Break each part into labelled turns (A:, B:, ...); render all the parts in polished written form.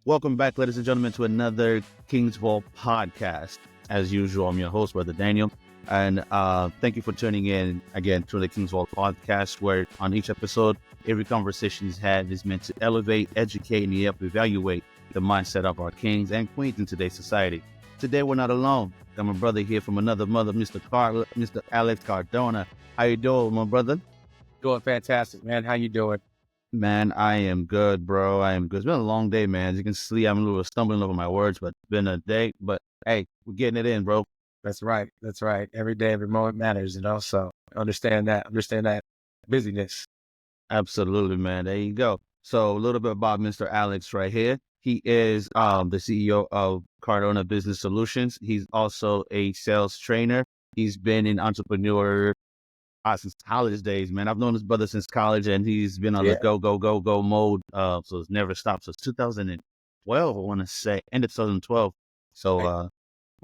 A: Welcome back, ladies and gentlemen, to another King's Vault podcast. As usual, I'm your host, Brother Daniel, and thank you for tuning in again to the King's Vault podcast, where on each episode, every conversation is had is meant to elevate, educate, and evaluate the mindset of our kings and queens in today's society. Today, we're not alone. Got my brother here from another mother, Mr. Alex Cardona. How you doing, my brother?
B: Doing fantastic, man. How you doing?
A: Man, I am good, bro. I am good. It's been a long day, man. As you can see, I'm a little stumbling over my words, but it's been a day. But hey, we're getting it in, bro.
B: That's right. That's right. Every day, every moment matters, So understand that. Understand that busyness.
A: Absolutely, man. There you go. So a little bit about Mr. Alex right here. He is the CEO of Cardona Business Solutions. He's also a sales trainer. He's been an entrepreneur since college days, man. I've known this brother since college, and he's been on the go mode. So it's never stopped. So it's 2012, I want to say, end of 2012. So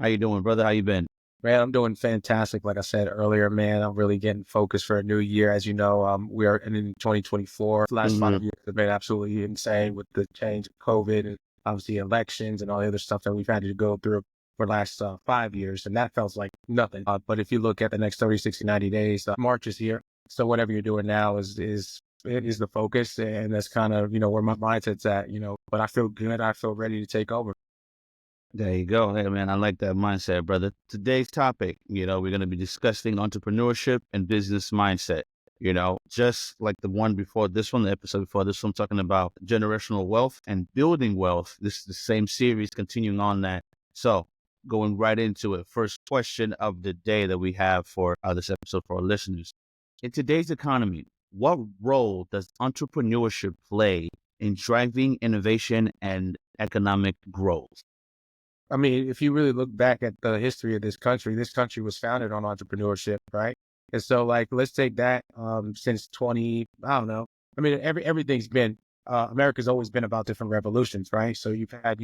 A: how you doing, brother? How you been?
B: Man, I'm doing fantastic. Like I said earlier, man, I'm really getting focused for a new year. As you know, we are in 2024. The last 5 years have been absolutely insane with the change of COVID and obviously elections and all the other stuff that we've had to go through for the last 5 years. And that felt like nothing. But if you look at the next 30, 60, 90 days, March is here. So whatever you're doing now is the focus. And that's kind of, where my mindset's at, but I feel good. I feel ready to take over.
A: There you go. Hey, man, I like that mindset, brother. Today's topic, we're going to be discussing entrepreneurship and business mindset. Just like the one before this one, the episode before this one, talking about generational wealth and building wealth. This is the same series continuing on that. So going right into it, first question of the day that we have for this episode for our listeners. In today's economy, what role does entrepreneurship play in driving innovation and economic growth?
B: I mean, if you really look back at the history of this country was founded on entrepreneurship, right? And so let's take that, since I don't know. I mean, everything's been, America's always been about different revolutions, right? So you've had,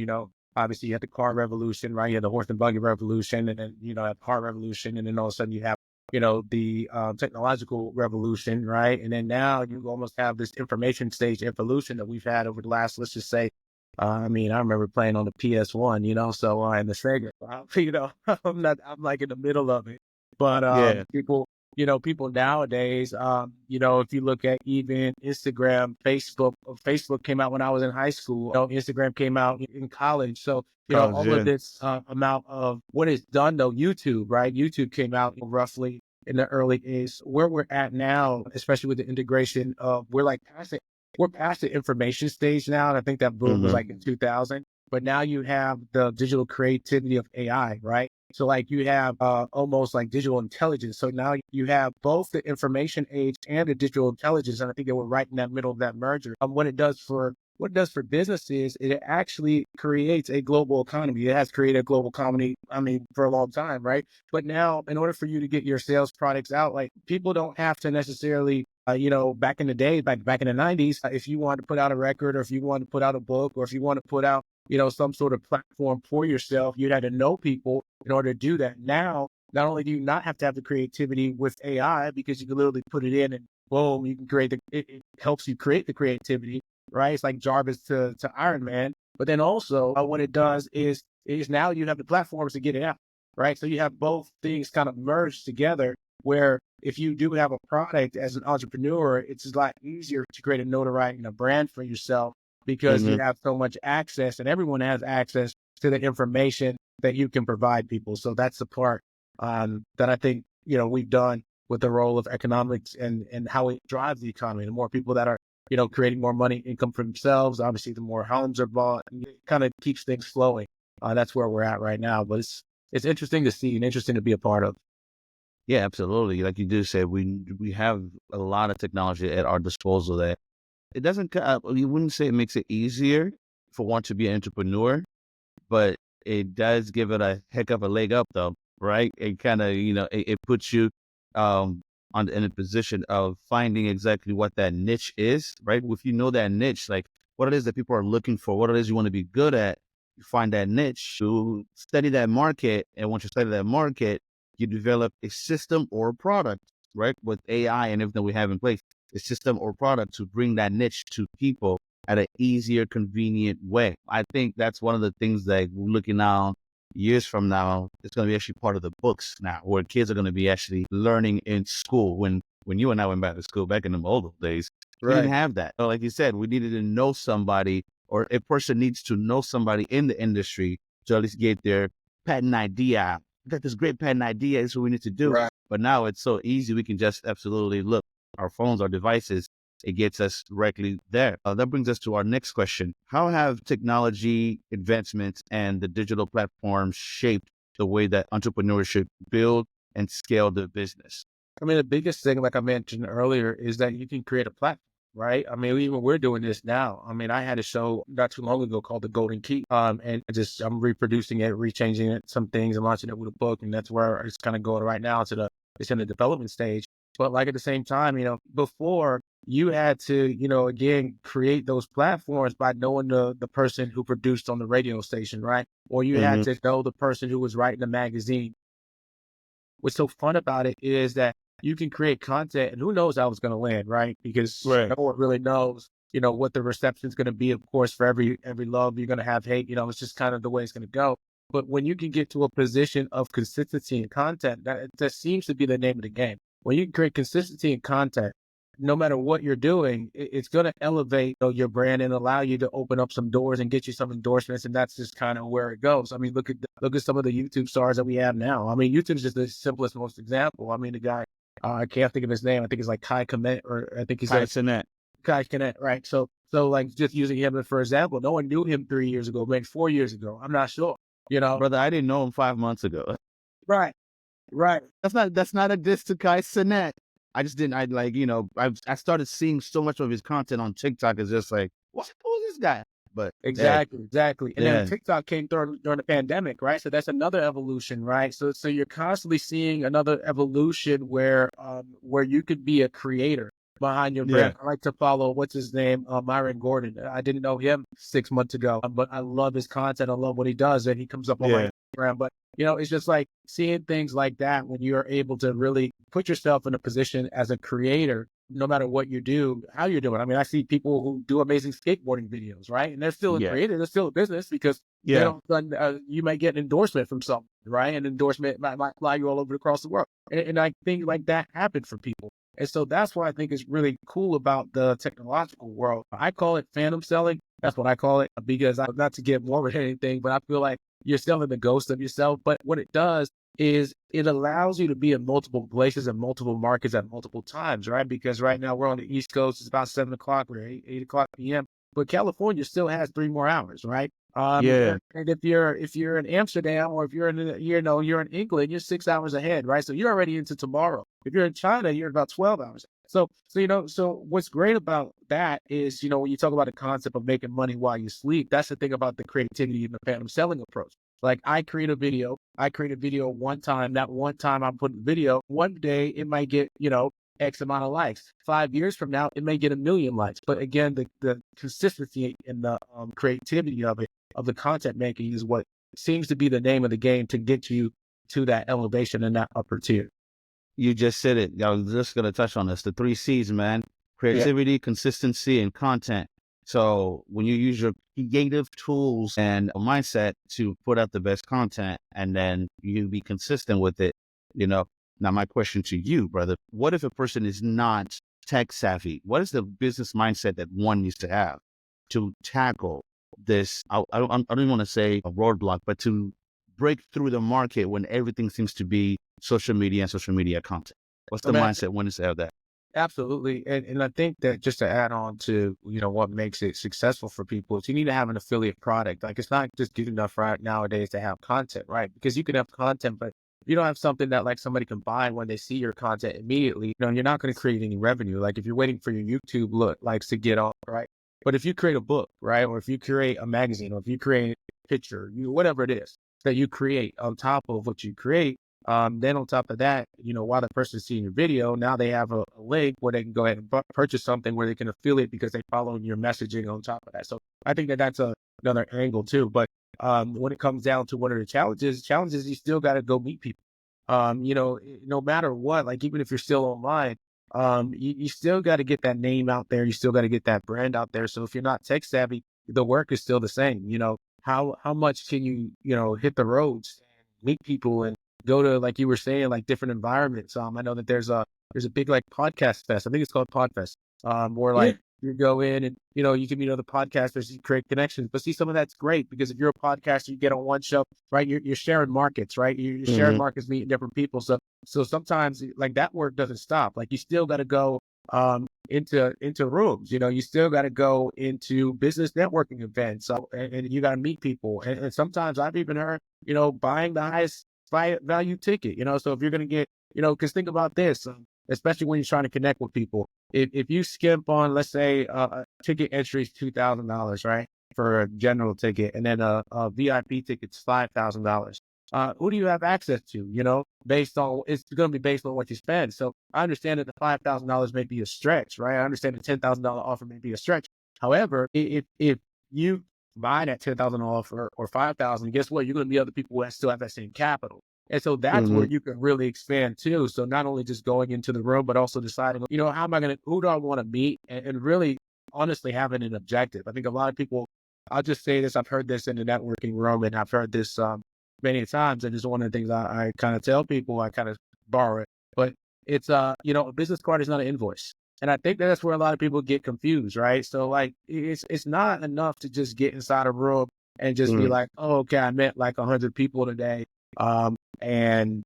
B: obviously you had the car revolution, right? You had the horse and buggy revolution, and then, the car revolution. And then all of a sudden you have, the technological revolution, right? And then now you almost have this information stage evolution that we've had over the last, let's just say, I remember playing on the PS1, so and the Sega, I'm like in the middle of it. But people nowadays, if you look at even Instagram, Facebook came out when I was in high school. Instagram came out in college. So, all of this amount of what is done though, YouTube, right? YouTube came out roughly in the early days. Where we're at now, especially with the integration of, we're past the information stage now. And I think that boom was like in 2000, but now you have the digital creativity of AI, right? So you have almost like digital intelligence. So now you have both the information age and the digital intelligence. And I think they were right in that middle of that merger. What it does for businesses, it actually creates a global economy. It has created a global economy, for a long time, right? But now, in order for you to get your sales products out, people don't have to necessarily, back in the day, back in the 90s, if you wanted to put out a record, or if you wanted to put out a book, or if you want to put out, some sort of platform for yourself, you had to know people in order to do that. Now, not only do you not have to have the creativity with AI, because you can literally put it in and boom, you can it helps you create the creativity, right? It's like Jarvis to Iron Man. But then also what it does is now you have the platforms to get it out, right? So you have both things kind of merged together, where if you do have a product as an entrepreneur, it's a lot easier to create a notoriety and a brand for yourself, because you have so much access, and everyone has access to the information that you can provide people. So that's the part that I think, we've done with the role of economics and how it drives the economy. The more people that are, creating more money, income for themselves, obviously the more homes are bought, and it kind of keeps things flowing. That's where we're at right now, but it's interesting to see and interesting to be a part of.
A: Yeah, absolutely. Like you do say, we have a lot of technology at our disposal that it doesn't, you wouldn't say it makes it easier for one to be an entrepreneur, but it does give it a heck of a leg up though, right? It kind of, it puts you in a position of finding exactly what that niche is, right? If you know that niche, like what it is that people are looking for, what it is you want to be good at, you find that niche, you study that market, and once you study that market, you develop a system or a product, right? With AI and everything we have in place, a system or product to bring that niche to people at an easier, convenient way. I think that's one of the things that we're looking now, years from now, it's going to be actually part of the books now, where kids are going to be actually learning in school. When you and I went back to school back in the old days, we didn't
B: Right.
A: have that. So like you said, we needed to know somebody, or a person needs to know somebody in the industry to at least get their patent idea out. I got this great patent idea. This is what we need to do.
B: Right.
A: But now it's so easy. We can just absolutely look our phones, our devices. It gets us directly there. That brings us to our next question. How have technology advancements and the digital platforms shaped the way that entrepreneurship build and scale the business?
B: I mean, the biggest thing, like I mentioned earlier, is that you can create a platform, right? I mean, even we're doing this now. I mean, I had a show not too long ago called The Golden Key. And I'm reproducing it, rechanging it, some things, and launching it with a book. And that's where it's kind of going right now it's in the development stage. But like at the same time, before you had to, again, create those platforms by knowing the person who produced on the radio station, right? Or you had
A: Hmm.
B: to know the person who was writing the magazine. What's so fun about it is that you can create content and who knows how it's going to land, right? Because
A: Right.
B: no one really knows, what the reception is going to be. Of course, for every love, you're going to have hate, it's just kind of the way it's going to go. But when you can get to a position of consistency in content, that seems to be the name of the game. When you can create consistency in content, no matter what you're doing, it's going to elevate your brand and allow you to open up some doors and get you some endorsements. And that's just kind of where it goes. I mean, look at some of the YouTube stars that we have now. I mean, YouTube's just the simplest, most example. I mean, the guy, I can't think of his name. I think it's like Kai Komet, or I think he's
A: Kai
B: like
A: Cenat.
B: Kai Komet, right? So like just using him for example, no one knew him 3 years ago, maybe 4 years ago. I'm not sure, you know?
A: Brother, I didn't know him 5 months ago.
B: Right, right.
A: That's not a diss to Kai Cenat. I just didn't. I like, I started seeing so much of his content on TikTok. It's just like, what? Who is this guy? But hey,
B: Exactly, exactly. And then
A: yeah,
B: TikTok came during the pandemic, right? So that's another evolution, right? So you're constantly seeing another evolution where you could be a creator behind your
A: yeah,
B: brand. I like to follow what's his name, Myron Gordon. I didn't know him 6 months ago, but I love his content. I love what he does, and he comes up on my
A: yeah.
B: Instagram. But it's just like seeing things like that when you're able to really put yourself in a position as a creator, no matter what you do, how you're doing. I mean, I see people who do amazing skateboarding videos, right? And they're still a
A: Yeah.
B: creator, they're still a business because they
A: Yeah.
B: don't, you might get an endorsement from something, right? An endorsement might fly you all over across the world. And I think like that happened for people. And so that's why I think is really cool about the technological world. I call it phantom selling. That's what I call it, because not to get morbid or anything, but I feel like you're selling the ghost of yourself. But what it does is it allows you to be in multiple places and multiple markets at multiple times, right? Because right now we're on the East Coast, it's about 7 o'clock, we're 8 o'clock PM, but California still has 3 more hours, right?
A: Yeah.
B: And if you're in Amsterdam, or if you're you're in England, you're 6 hours ahead, right? So you're already into tomorrow. If you're in China, you're about 12 hours. So what's great about that is, when you talk about the concept of making money while you sleep, that's the thing about the creativity and the phantom selling approach. Like I create a video one time. That one time I put the video, one day it might get, X amount of likes. 5 years from now, it may get 1 million likes. But again, the consistency and the creativity of the content making is what seems to be the name of the game to get you to that elevation and that upper tier.
A: You just said it. I was just gonna touch on this. The 3 C's, man.
B: Yeah.
A: Creativity, consistency, and content. So when you use your creative tools and a mindset to put out the best content, and then you be consistent with it, you know. Now my question to you, brother, what if a person is not tech savvy? What is the business mindset that one needs to have to tackle this? I don't want to say a roadblock, but to break through the market when everything seems to be social media and social media content. What's
B: I
A: the
B: mean,
A: mindset one needs to have that?
B: absolutely. And I think that just to add on to, what makes it successful for people is you need to have an affiliate product. Like it's not just good enough right nowadays to have content, right? Because you can have content, but if you don't have something that like somebody can buy when they see your content immediately, you're not going to create any revenue. Like if you're waiting for your YouTube look likes to get off, right? But if you create a book, right? Or if you create a magazine, or if you create a picture, whatever it is that you create on top of what you create, then on top of that, while the person's seeing your video, now they have a link where they can go ahead and purchase something where they can affiliate because they follow your messaging on top of that. So I think that that's another angle too. But when it comes down to one of the challenges, you still got to go meet people. No matter what, like even if you're still online, you still got to get that name out there. You still got to get that brand out there. So if you're not tech savvy, the work is still the same. How much can you, hit the roads and meet people and go to, like you were saying, like different environments. I know that there's a big like podcast fest. I think it's called Podfest. Where
A: Yeah.
B: like you go in and you can meet other podcasters, you create connections. But see, some of that's great because if you're a podcaster, you get on one show, right? You're sharing markets, right? You're sharing
A: Hmm.
B: markets, meeting different people. So sometimes like that work doesn't stop. Like you still got to go into rooms. You still got to go into business networking events. So and you got to meet people. And sometimes I've even heard buying the highest value ticket. So if you're gonna get because think about this, especially when you're trying to connect with people. If you skimp on, let's say, a ticket entry is $2,000, right, for a general ticket, and then a VIP ticket's $5,000. Who do you have access to? Based on it's going to be based on what you spend. So I understand that the $5,000 may be a stretch, right? I understand the $10,000 offer may be a stretch. However, if you buy that $10,000 offer or 5,000, guess what? You're going to be other people who still have that same capital. And so that's where
A: Hmm.
B: you can really expand too. So not only just going into the room, but also deciding, who do I want to meet, and really honestly having an objective. I think a lot of people, I'll just say this, I've heard this in the networking room and I've heard this many times. And it's one of the things I kind of tell people, I kind of borrow it, but it's, a business card is not an invoice. And I think that's where a lot of people get confused, right? So like, it's not enough to just get inside a room and just be
A: Hmm.
B: like, oh, okay, I met like 100 people today. And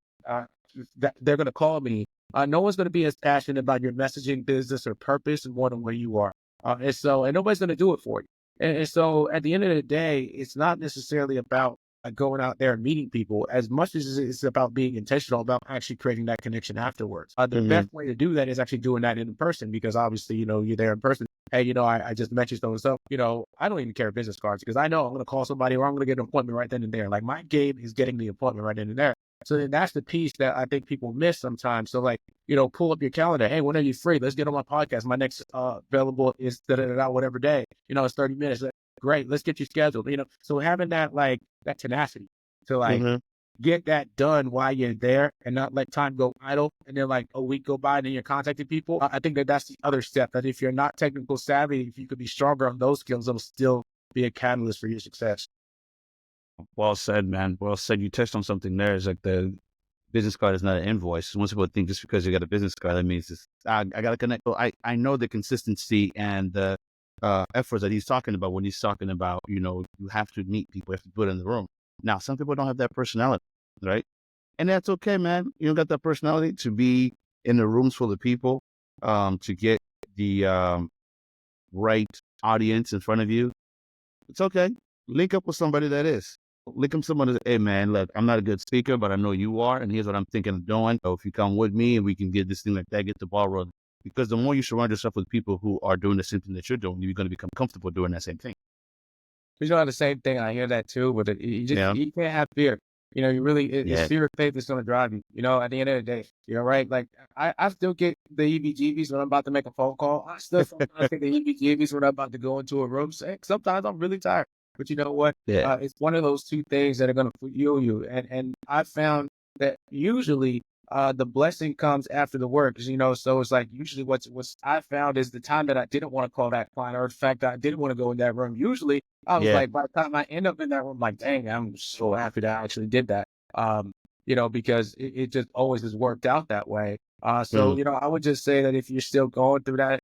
B: they're going to call me. No one's going to be as passionate about your messaging, business, or purpose more than where you are. And nobody's going to do it for you. And so at the end of the day, it's not necessarily about going out there and meeting people as much as it's about being intentional about actually creating that connection afterwards. The
A: Hmm.
B: best way to do that is actually doing that in person because obviously, you're there in person. Hey, I just met you so and so. I don't even carry business cards because I know I'm going to call somebody or I'm going to get an appointment right then and there. Like my game is getting the appointment right then and there. So then that's the piece that I think people miss sometimes. So like, pull up your calendar. Hey, when are you free? Let's get on my podcast. My next available is whatever day. It's 30 minutes. Great. Let's get you scheduled. So having that like that tenacity to like
A: Hmm.
B: get that done while you're there and not let time go idle. And then like a week go by and then you're contacting people. I think that's the other step, that if you're not technical savvy, if you could be stronger on those skills, it'll still be a catalyst for your success.
A: Well said, man. Well said. You touched on something there. It's like the business card is not an invoice. Most people think just because you got a business card, that means I got to connect. So I know the consistency and the efforts that he's talking about when he's talking about, you have to meet people, you have to put in the room. Now, some people don't have that personality, right? And that's okay, man. You don't got that personality to be in the rooms full of people, to get the right audience in front of you. It's okay. Link up with somebody that is. Link up with somebody that, hey man, look, I'm not a good speaker, but I know you are, and here's what I'm thinking of doing. So if you come with me and we can get this thing like that, get the ball rolling. Because the more you surround yourself with people who are doing the same thing that you're doing, you're going to become comfortable doing that same thing.
B: The same thing. I hear that too, but
A: Yeah.
B: you can't have fear. You really, it's
A: Yeah.
B: fear of faith that's going to drive you, at the end of the day, right? Like I still get the EBGBs when I'm about to make a phone call. I still sometimes get the EBGBs when I'm about to go into a room. Sometimes I'm really tired, but you know what?
A: Yeah.
B: It's one of those two things that are going to fuel you. And I found that usually, the blessing comes after the work, so it's like usually what's I found is the time that I didn't want to call that client, or the fact that I didn't want to go in that room. Usually I was
A: Yeah.
B: like, by the time I end up in that room, like, dang, I'm so happy that I actually did that. Because it just always has worked out that way. So,
A: Mm.
B: I would just say that if you're still going through that,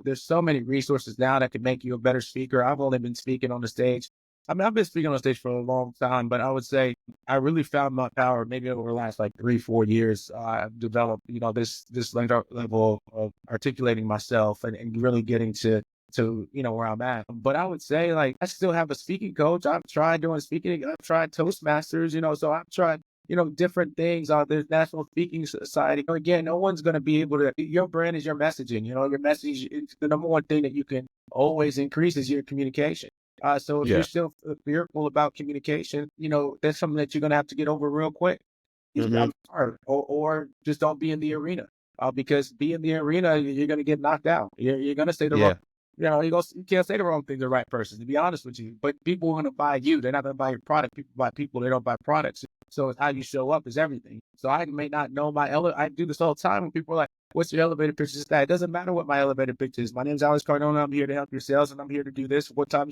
B: there's so many resources now that can make you a better speaker. I've only been speaking on the stage. I mean, I've been speaking on stage for a long time, but I would say I really found my power maybe over the last like 3, 4 years. I've developed, this level of articulating myself and really getting to where I'm at. But I would say like I still have a speaking coach. I've tried doing speaking. I've tried Toastmasters. So I've tried different things. There's National Speaking Society. Again, no one's going to be able to. Your brand is your messaging. Your message is the number one thing that you can always increase is your communication. So if you're
A: Yeah.
B: still fearful about communication, that's something that you're going to have to get over real quick.
A: Hmm.
B: I'm sorry, or just don't be in the arena. Because be in the arena, you're going to get knocked out. You're going to say the wrong.
A: Yeah.
B: You can't say the wrong thing to the right person. To be honest with you, but people want to buy you. They're not going to buy your product. People buy people. They don't buy products. So it's how you show up is everything. So I may not know my I do this all the time when people are like, What's your elevator pitch? Is that it doesn't matter what my elevator pitch is. My name's Alex Cardona. I'm here to help your sales, and I'm here to do this. What time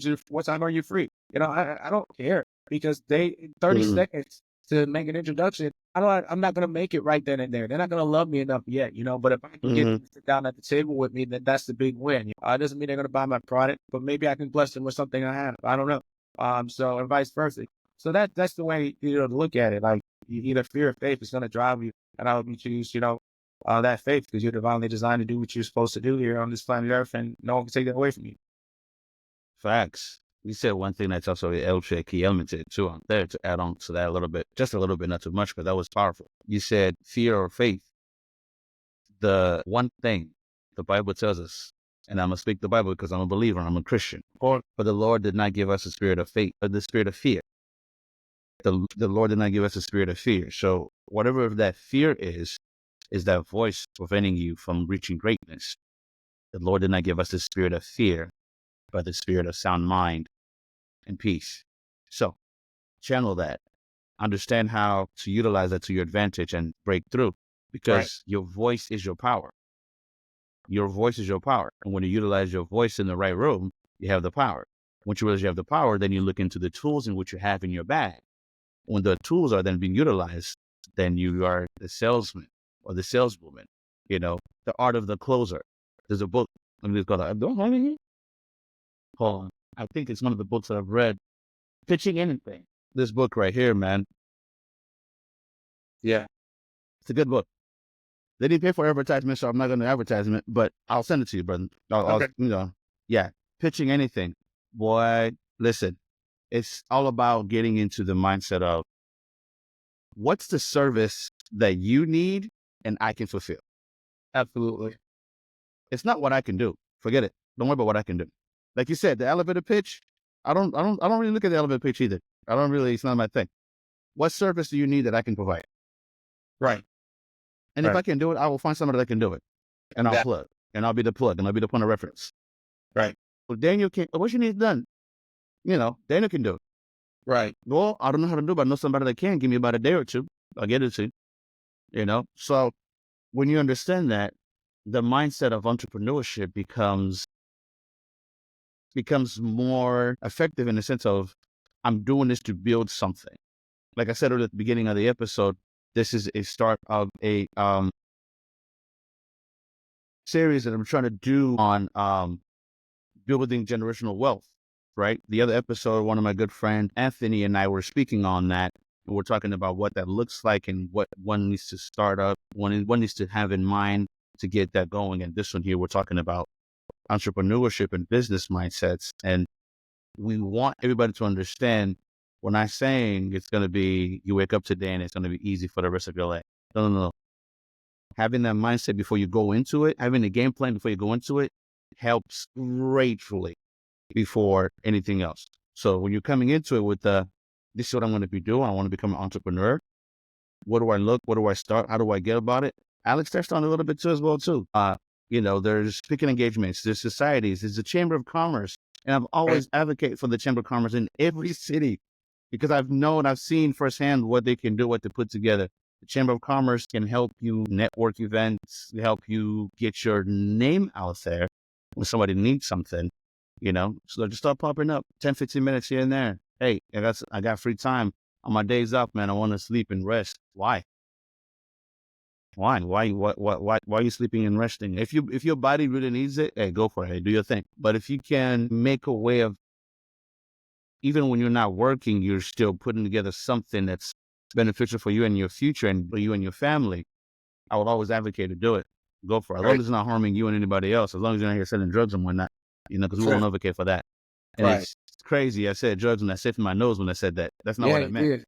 B: are you free? I don't care because 30
A: Mhm.
B: seconds to make an introduction. I'm not gonna make it right then and there. They're not gonna love me enough yet, But if I can get
A: Mhm.
B: them to sit down at the table with me, then that's the big win. It doesn't mean they're gonna buy my product, but maybe I can bless them with something I have. I don't know. So and vice versa. So that's the way to look at it. Like either fear or faith is gonna drive you, and I hope you choose, that faith because you're divinely designed to do what you're supposed to do here on this planet Earth, and no one can take that away from you.
A: Facts. You said one thing that's also a key element to it too. On there to add on to that a little bit, just a little bit, not too much, because that was powerful. You said fear or faith. The one thing the Bible tells us, and I'm gonna speak the Bible because I'm a believer, I'm a Christian.
B: Or
A: But the Lord did not give us a spirit of faith, but the spirit of fear. The Lord did not give us a spirit of fear. So whatever that fear is that voice preventing you from reaching greatness. The Lord did not give us the spirit of fear, but the spirit of sound mind and peace. So channel that, understand how to utilize that to your advantage and break through,
B: right,
A: because your voice is your power. Your voice is your power. And when you utilize your voice in the right room, you have the power. Once you realize you have the power, then you look into the tools in which you have in your bag. When the tools are then being utilized, then you are the salesman or the saleswoman, the art of the closer. There's a book. Let me just go. I don't have it here. Hold on. I think it's one of the books that I've read. Pitching Anything. This book right here, man.
B: yeah,
A: It's a good book. They didn't pay for advertisement, so I'm not going to advertise it, but I'll send it to you, brother.
B: okay,
A: Yeah. Pitching Anything. Boy, listen, it's all about getting into the mindset of what's the service that you need and I can fulfill.
B: absolutely,
A: It's not what I can do. Forget it. Don't worry about what I can do. Like you said, the elevator pitch. I don't really look at the elevator pitch either. It's not my thing. What service do you need that I can provide?
B: right,
A: And if
B: right,
A: I can do it, I will find somebody that can do it. And I'll
B: that,
A: plug. And I'll be the plug. And I'll be the point of reference.
B: right,
A: Well, Daniel can, what you need done? Daniel can do it.
B: right,
A: Well, I don't know how to do it, but I know somebody that can. Give me about a day or two. I'll get it to you. So when you understand that, the mindset of entrepreneurship becomes more effective in the sense of I'm doing this to build something. Like I said at the beginning of the episode, this is a start of a series that I'm trying to do on building generational wealth. Right. The other episode, one of my good friend Anthony and I were speaking on that. And we're talking about what that looks like and what one needs to start up, one needs to have in mind to get that going. And this one here, we're talking about entrepreneurship and business mindsets. And we want everybody to understand, we're not saying it's going to be, you wake up today and it's going to be easy for the rest of your life. No, no, no. Having that mindset before you go into it, having a game plan before you go into it helps gratefully before anything else. So when you're coming into it with this is what I'm going to be doing. I want to become an entrepreneur. Where do I look? Where do I start? How do I get about it? Alex touched on it a little bit too as well too. There's speaking engagements, there's societies, there's the Chamber of Commerce. And I've
B: right,
A: always advocated for the Chamber of Commerce in every city because I've seen firsthand what they can do, what to put together. The Chamber of Commerce can help you network events, help you get your name out there when somebody needs something, So just start popping up 10, 15 minutes here and there. Hey, I got free time on my days off, man. I want to sleep and rest. Why? Why are you sleeping and resting? If your body really needs it, hey, go for it. Hey, do your thing. But if you can make a way of, even when you're not working, you're still putting together something that's beneficial for you and your future and for you and your family, I would always advocate to do it. Go for it. As long
B: right,
A: as it's not harming you and anybody else, as long as you're not here selling drugs and whatnot, because we
B: sure,
A: won't advocate for that. And
B: right.
A: it's crazy. I said drugs and I said in my nose when I said that. That's not
B: Yeah,
A: what I
B: you
A: meant.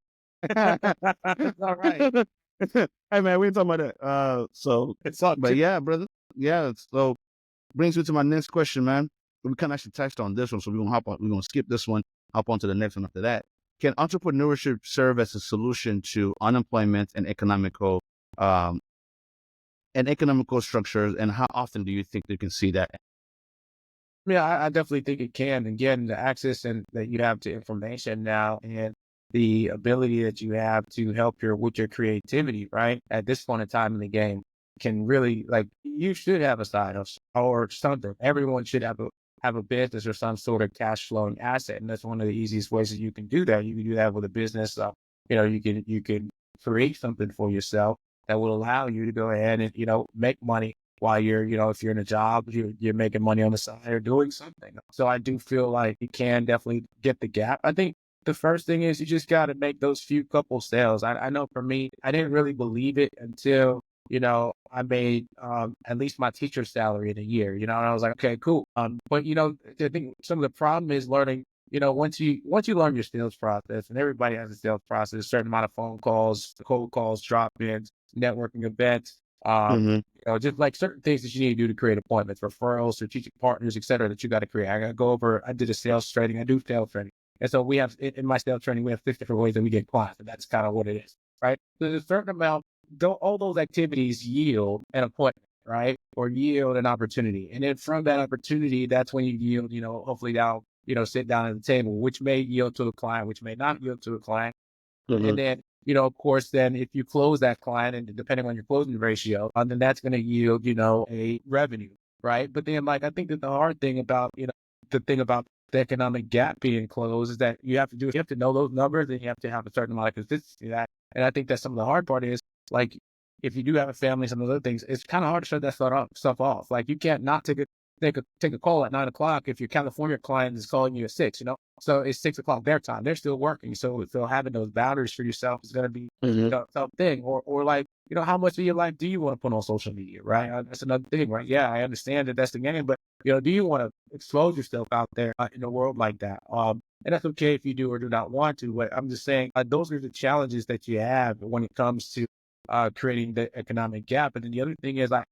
B: did. All right.
A: Hey man, we ain't talking about that.
B: It's all
A: But
B: good.
A: yeah, brother. Yeah. So brings me to my next question, man. We kind of actually touched on this one, so we're gonna skip this one, hop on to the next one after that. Can entrepreneurship serve as a solution to unemployment um and economical structures, and how often do you think they can see that?
B: Yeah, I definitely think it can. Again, the access and that you have to information now and the ability that you have to help with your creativity, right? At this point in time in the game. can really like, you should have a side hustle or something. Everyone should have a business or some sort of cash flowing asset. And that's one of the easiest ways that you can do that. You can do that with a business. You can create something for yourself that will allow you to go ahead and, make money while you're, if you're in a job, you're making money on the side or doing something. So I do feel like you can definitely get the gap. I think the first thing is you just got to make those few couple sales. I know for me, I didn't really believe it until, I made at least my teacher's salary in a year, and I was like, okay, cool. But I think some of the problem is learning, once you learn your sales process, and everybody has a sales process, a certain amount of phone calls, cold calls, drop-ins, networking events,
A: Hmm.
B: just like certain things that you need to do to create appointments, referrals, strategic partners, et cetera, that you got to create. I got to go over, I did a sales training, I do sales training. And so we have, in my sales training, we have 6 different ways that we get clients. And that's kind of what it is, right? So there's a certain amount, all those activities yield an appointment, right? Or yield an opportunity. And then from that opportunity, that's when you yield, hopefully down, sit down at the table, which may yield to a client, which may not yield to a client. And
A: Hmm.
B: then, of course, then if you close that client and depending on your closing ratio, then that's going to yield, a revenue, right? But then like, I think that the hard thing about, the thing about the economic gap being closed is that you have to know those numbers and you have to have a certain amount of consistency to that. And I think that some of the hard part is like, if you do have a family, some of those other things, it's kind of hard to shut that stuff off. Like you can't not take a call at 9 o'clock if your California client is calling you at 6, so it's 6 o'clock their time. They're still working. So having those boundaries for yourself is going to be,
A: Hmm.
B: something. Or like, how much of your life do you want to put on social media, right? That's another thing, right? Yeah, I understand that that's the game, but do you want to expose yourself out there in a world like that? And that's okay if you do or do not want to. But I'm just saying those are the challenges that you have when it comes to creating the economic gap. And then the other thing is, I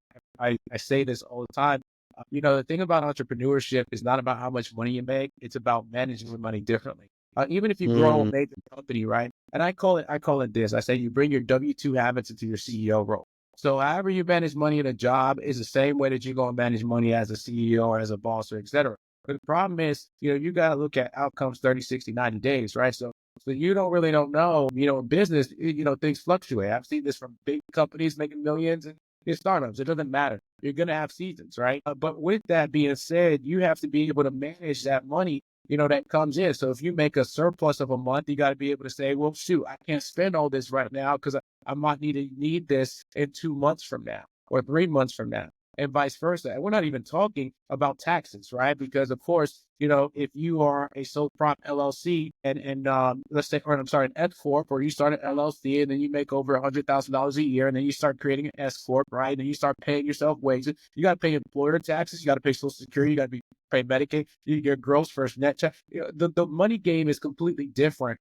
B: say this all the time. The thing about entrepreneurship is not about how much money you make. It's about managing your money differently. Even if you grow a
A: Hmm.
B: major company, right? And I call it this. I say you bring your W-2 habits into your CEO role. So however you manage money in a job is the same way that you're going to manage money as a CEO or as a boss or et cetera. But the problem is, you got to look at outcomes 30, 60, 90 days, right? So you don't know, in business, things fluctuate. I've seen this from big companies making millions and in startups. It doesn't matter. You're going to have seasons, right? But with that being said, you have to be able to manage that money, that comes in. So if you make a surplus of a month, you got to be able to say, well, shoot, I can't spend all this right now because I might need this in 2 months from now or 3 months from now, and vice versa. And we're not even talking about taxes, right? Because of course, if you are a sole prop LLC and let's say, or I'm sorry, an S corp, or you start an LLC and then you make over $100,000 a year, and then you start creating an S corp, right? And then you start paying yourself wages. You got to pay employer taxes. You got to pay Social Security. You got to pay Medicaid. You get gross first net check. The money game is completely different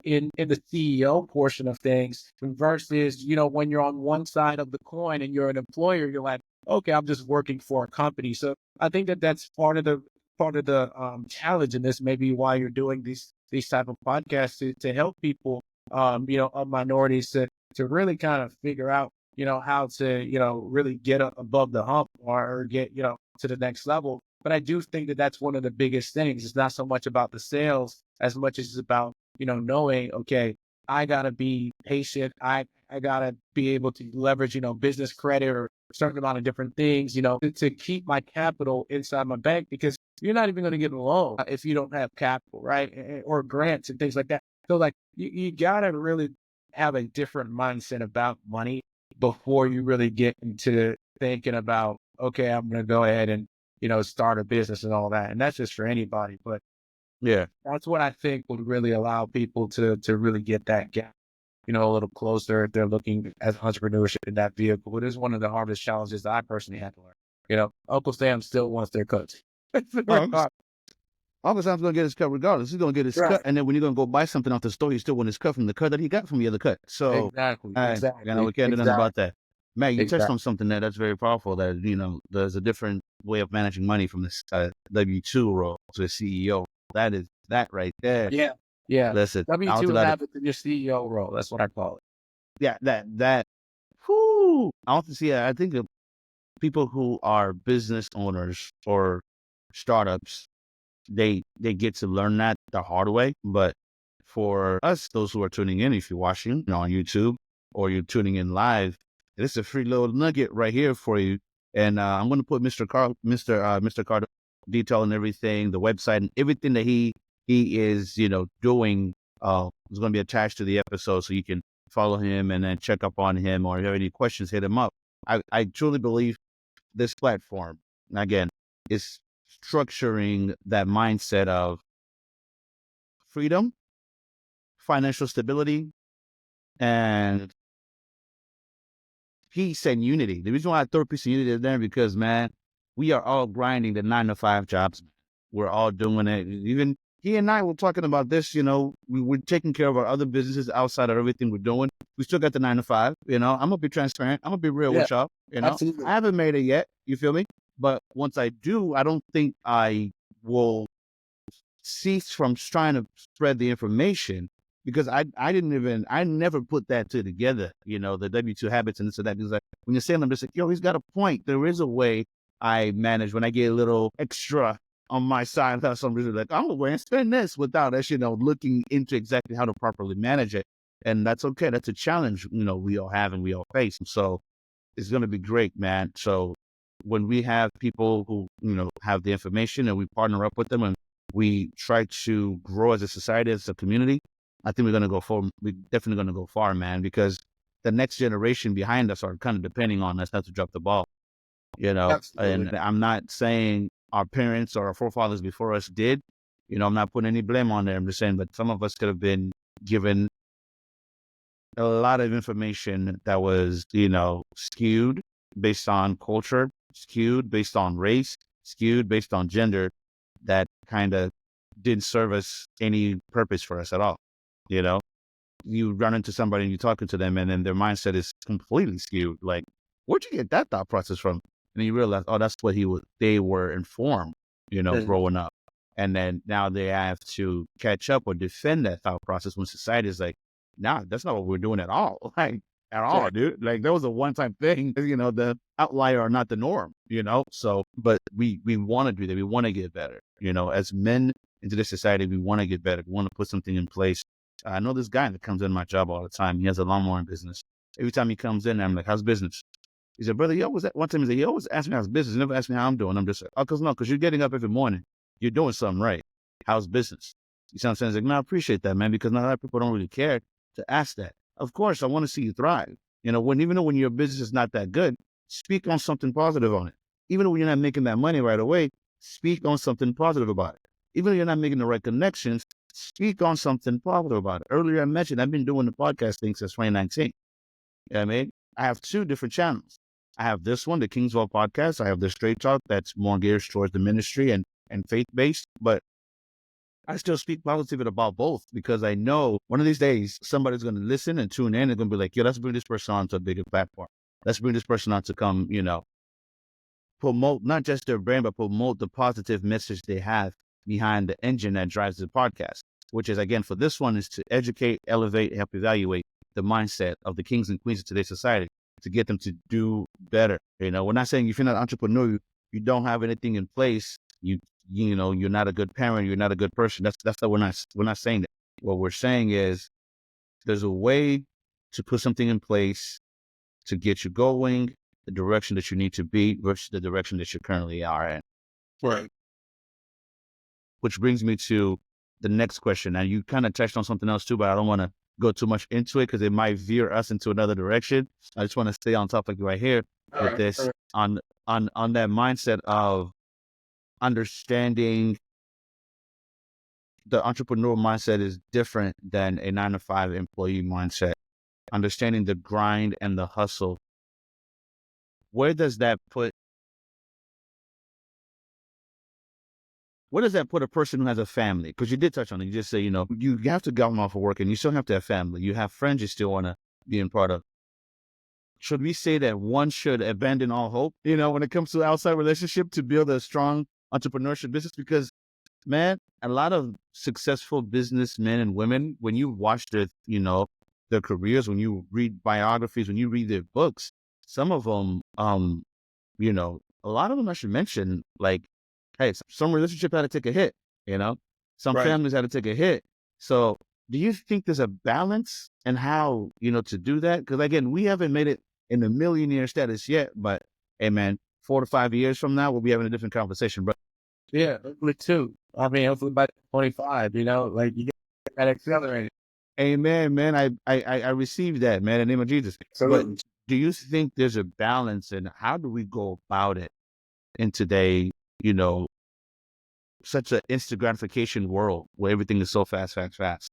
B: in the CEO portion of things versus, when you're on one side of the coin and you're an employer, you're like, okay, I'm just working for a company. So I think that that's part of the challenge in this, maybe why you're doing these type of podcasts to help people, of minorities to really kind of figure out, how to, really get above the hump or get, to the next level. But I do think that that's one of the biggest things. It's not so much about the sales as much as it's about, knowing, okay, I gotta be patient. I gotta be able to leverage, business credit or a certain amount of different things, to keep my capital inside my bank, because you're not even going to get a loan if you don't have capital, right? Or grants and things like that. So like you gotta really have a different mindset about money before you really get into thinking about, okay, I'm going to go ahead and, start a business and all that. And that's just for anybody. But
A: Yeah.
B: that's what I think would really allow people to really get that gap, a little closer if they're looking at entrepreneurship in that vehicle. It is one of the hardest challenges that I personally had to learn. Uncle Sam still wants their cuts. It's very
A: Oh,
B: hard.
A: Uncle Sam's gonna get his cut regardless. He's gonna get his cut,
B: Right.
A: and then when you're gonna go buy something off the store, you still want his cut from the cut that he got from the other cut. So,
B: Exactly. Exactly.
A: we can't do nothing
B: Exactly.
A: about that. Matt, you touched
B: Exactly.
A: on something that's very powerful. That there's a different way of managing money from this W-2 role to a CEO. That is that right there.
B: Yeah. Yeah.
A: Listen, I don't
B: W-2
A: think that.
B: habits in your CEO role. That's what I call it.
A: Yeah, that. Whoo! I don't see. I think of people who are business owners or startups, they get to learn that the hard way. But for us, those who are tuning in, if you're watching on YouTube or you're tuning in live, This is a free little nugget right here for you. And I'm going to put Mr. Carter detail and everything, the website and everything that he is, doing is going to be attached to the episode, so you can follow him and then check up on him, or if you have any questions, hit him up. I truly believe this platform, again, is structuring that mindset of freedom, financial stability, and peace and unity. The reason why I throw peace and unity in there because, man, we are all grinding the 9 to 5 jobs. We're all doing it. Even he and I were talking about this. We're taking care of our other businesses outside of everything we're doing. We still got the 9 to 5. I'm gonna be transparent. I'm gonna be real with y'all.
B: Absolutely.
A: I haven't made it yet. You feel me? But once I do, I don't think I will cease from trying to spread the information, because I never put that two together, the W2 habits and this and that. Because when you're saying them, just like, yo, he's got a point. There is a way I manage when I get a little extra on my side. That's some reason like, I'm going to spend this without us, looking into exactly how to properly manage it. And that's okay. That's a challenge, we all have and we all face. And so it's going to be great, man. So when we have people who, have the information and we partner up with them and we try to grow as a society, as a community, I think we're going to go far. We're definitely going to go far, man, because the next generation behind us are kind of depending on us not to drop the ball,
B: Absolutely.
A: and I'm not saying our parents or our forefathers before us did, I'm not putting any blame on them. I'm just saying, but some of us could have been given a lot of information that was, skewed based on culture, skewed based on race, skewed based on gender, that kind of didn't serve us any purpose for us at all. You run into somebody and you're talking to them and then their mindset is completely skewed. Like, where'd you get that thought process from? And then you realize, oh, that's what they were informed, growing up. And then now they have to catch up or defend that thought process when society is like, nah, that's not what we're doing at all. Like, at all, dude. Like, that was a one-time thing, the outlier are not the norm, So, but we want to do that. We want to get better, as men into this society, we want to get better. We want to put something in place. I know this guy that comes in my job all the time. He has a lawnmower business. Every time he comes in, I'm like, how's business? He said, brother, one time he said, he always asks me how's business. He never asked me how I'm doing. I'm just like, oh, because you're getting up every morning. You're doing something right. How's business? You see what I'm saying? He's like, no, I appreciate that, man, because not a lot of people don't really care to ask that. Of course, I want to see you thrive. Even though when your business is not that good, speak on something positive on it. Even though you're not making that money right away, speak on something positive about it. Even though you're not making the right connections, speak on something positive about it. Earlier I mentioned I've been doing the podcast thing since 2019. You know what I mean? I have 2 different channels. I have this one, the Kingsville podcast. I have the Straight Talk that's more geared towards the ministry and faith-based. But I still speak positive about both, because I know one of these days somebody's going to listen and tune in and going to be like, yo, let's bring this person on to a bigger platform. Let's bring this person on to come, promote not just their brand, but promote the positive message they have behind the engine that drives the podcast, which is, again, for this one, is to educate, elevate, help evaluate the mindset of the kings and queens of today's society to get them to do better. We're not saying if you're not an entrepreneur, you don't have anything in place, you're not a good parent, you're not a good person. That's not, we're not saying that. What we're saying is there's a way to put something in place to get you going the direction that you need to be versus the direction that you currently are in.
B: Right.
A: Which brings me to the next question. And you kind of touched on something else too, but I don't want to go too much into it because it might veer us into another direction. I just want to stay on topic right here with this on that mindset of understanding the entrepreneurial mindset is different than a 9 to 5 employee mindset. Understanding the grind and the hustle. Where does that put a person who has a family? Because you did touch on it. You just say, you have to go off of work and you still have to have family. You have friends you still want to be in part of. Should we say that one should abandon all hope, when it comes to outside relationship to build a strong entrepreneurship business? Because, man, a lot of successful businessmen and women, when you watch their careers, when you read biographies, when you read their books, some of them, a lot of them I should mention, like, hey, some relationship had to take a hit, some families had to take a hit. So do you think there's a balance and how, to do that? Because again, we haven't made it in the millionaire status yet, but hey, man, 4 to 5 years from now, we'll be having a different conversation, bro.
B: Yeah, hopefully too. I mean, hopefully by 25, like you get that accelerated.
A: Amen, man. I received that, man, in the name of Jesus. But
B: Absolutely.
A: do you think there's a balance, and how do we go about it in today, you know, such an instant gratification world where everything is so fast, fast, fast?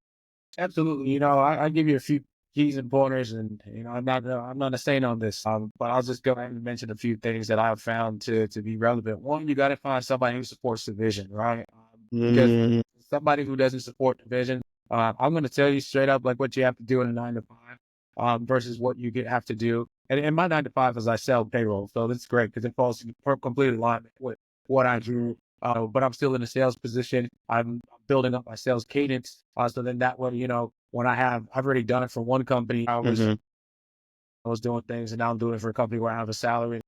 B: Absolutely. I give you a few keys and pointers, and I'm not a saint on this, but I'll just go ahead and mention a few things that I've found to be relevant. One, you got to find somebody who supports the vision, right? Because
A: Mm,
B: somebody who doesn't support the vision, I'm going to tell you straight up like what you have to do in a 9 to 5, versus what you have to do. And my 9 to 5 is I sell payroll, so that's great because it falls in complete alignment with what I do. But I'm still in a sales position. I'm building up my sales cadence. So then that way, when I've already done it for one company,
A: mhm,
B: I was doing things, and now I'm doing it for a company where I have a salary,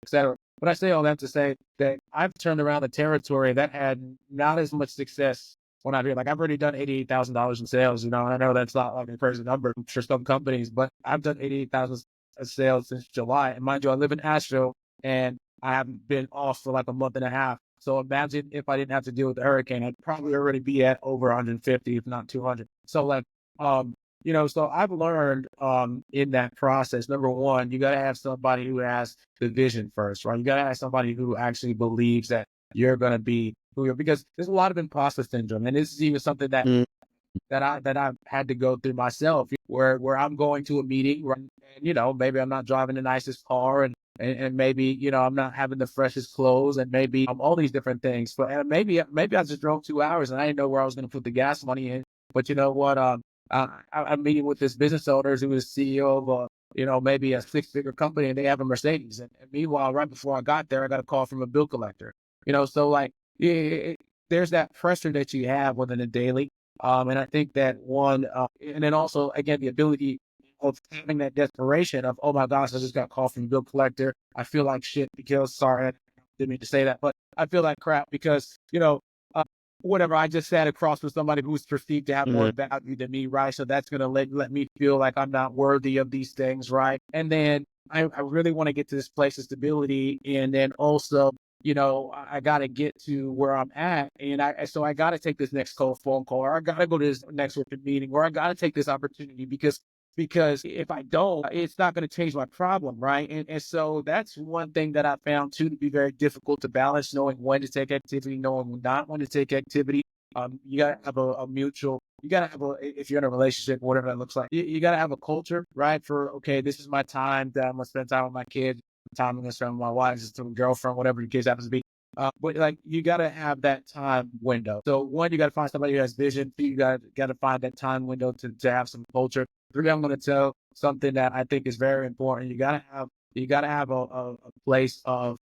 B: etc. But I say all that to say that I've turned around a territory that had not as much success when I did. Like I've already done $88,000 in sales, and I know that's not like a crazy number for some companies, but I've done 88,000 of sales since July. And mind you, I live in Asheville, and I haven't been off for like a month and a half. So imagine if I didn't have to deal with the hurricane, I'd probably already be at over 150, if not 200. So like, so I've learned in that process, number one, you got to have somebody who has the vision first, right? You got to have somebody who actually believes that you're going to be who you're, because there's a lot of imposter syndrome. And this is even something
A: mm,
B: that I've had to go through myself, where I'm going to a meeting, right? And maybe I'm not driving the nicest car, and maybe I'm not having the freshest clothes, and maybe all these different things. But maybe I just drove 2 hours and I didn't know where I was going to put the gas money in. But you know what? I'm meeting with this business owners who is CEO of maybe a six-figure company, and they have a Mercedes. And meanwhile, right before I got there, I got a call from a bill collector. So like, there's that pressure that you have within a daily. And I think that one, and then also, again, the ability of having that desperation of, oh my gosh, I just got called from a bill collector. I feel like shit because, sorry, I didn't mean to say that, but I feel like crap because, uh, whatever, I just sat across with somebody who's perceived to have more
A: mhm,
B: value than me, right? So that's going to let me feel like I'm not worthy of these things, right? And then I really want to get to this place of stability. And then also, I got to get to where I'm at. And so I got to take this next phone call, or I got to go to this next working meeting, or I got to take this opportunity because if I don't, it's not going to change my problem. Right. And so that's one thing that I found too, to be very difficult to balance, knowing when to take activity, knowing not when to take activity. You got to have a mutual, you got to have if you're in a relationship, whatever that looks like, you got to have a culture, right? For, okay, this is my time that I'm going to spend time with my kids, time I'm going to spend with my wife, girlfriend, whatever the case happens to be. But like, you got to have that time window. So one, you got to find somebody who has vision. Two, you got to find that time window to have some culture. Three, I'm going to tell something that I think is very important. You got to have a place of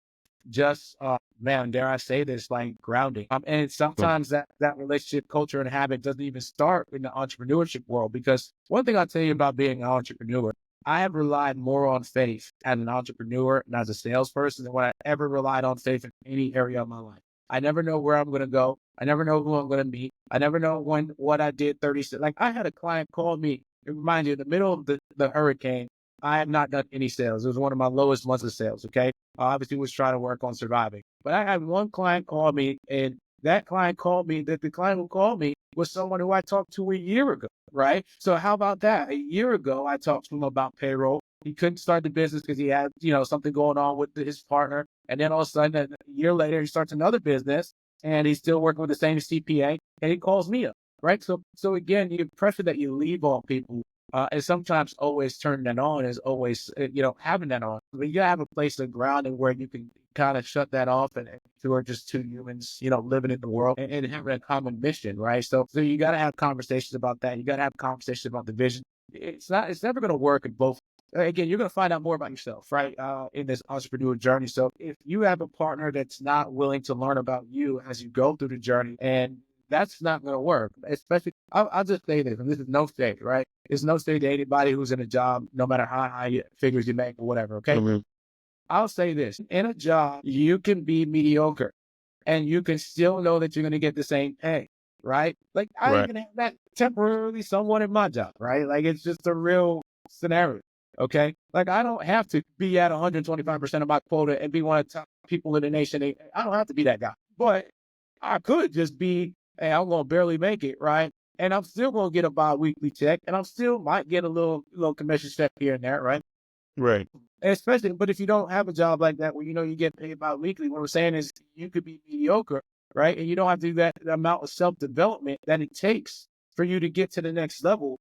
B: just, man, dare I say this, like grounding. And
A: mm,
B: sometimes that relationship culture and habit doesn't even start in the entrepreneurship world, because one thing I'll tell you about being an entrepreneur, I have relied more on faith as an entrepreneur and as a salesperson than what I ever relied on faith in any area of my life. I never know where I'm going to go. I never know who I'm going to meet. I never know what I did 30, like I had a client call me, remind you, in the middle of the hurricane. I have not done any sales. It was one of my lowest months of sales. Okay. Obviously was trying to work on surviving. But I had one client call me, and that client called me, that the client who called me was someone who I talked to a year ago, right? So how about that? A year ago, I talked to him about payroll. He couldn't start the business because he had, something going on with his partner. And then all of a sudden, a year later, he starts another business, and he's still working with the same CPA, and he calls me up, right? So again, the pressure that you leave on people, and sometimes always turning that on is always, having that on. But you gotta have a place of grounding where you can kind of shut that off, and you are just two humans, living in the world, and having a common mission, right? So you gotta have conversations about that. You gotta have conversations about the vision. It's never gonna work in both. Again, you're gonna find out more about yourself, right? In this entrepreneur journey. So if you have a partner that's not willing to learn about you as you go through the journey, and that's not going to work. Especially, I'll just say this, and this is no shade, right? It's no shade to anybody who's in a job, no matter how high figures you make or whatever. Okay.
A: mhm,
B: I'll say this: in a job, you can be mediocre, and you can still know that you're going to get the same pay, right? Like I
A: right.
B: even have that temporarily somewhat in my job, right? Like it's just a real scenario. Okay. Like I don't have to be at 125% of my quota and be one of the top people in the nation. I don't have to be that guy, but I could just be, hey, I'm going to barely make it. Right. And I'm still going to get a bi-weekly check and I'm still might get a little commission check here and there. Right.
A: Right.
B: Especially, but if you don't have a job like that where you get paid bi-weekly, what we're saying is you could be mediocre, right? And you don't have to do that the amount of self-development that it takes for you to get to the next level.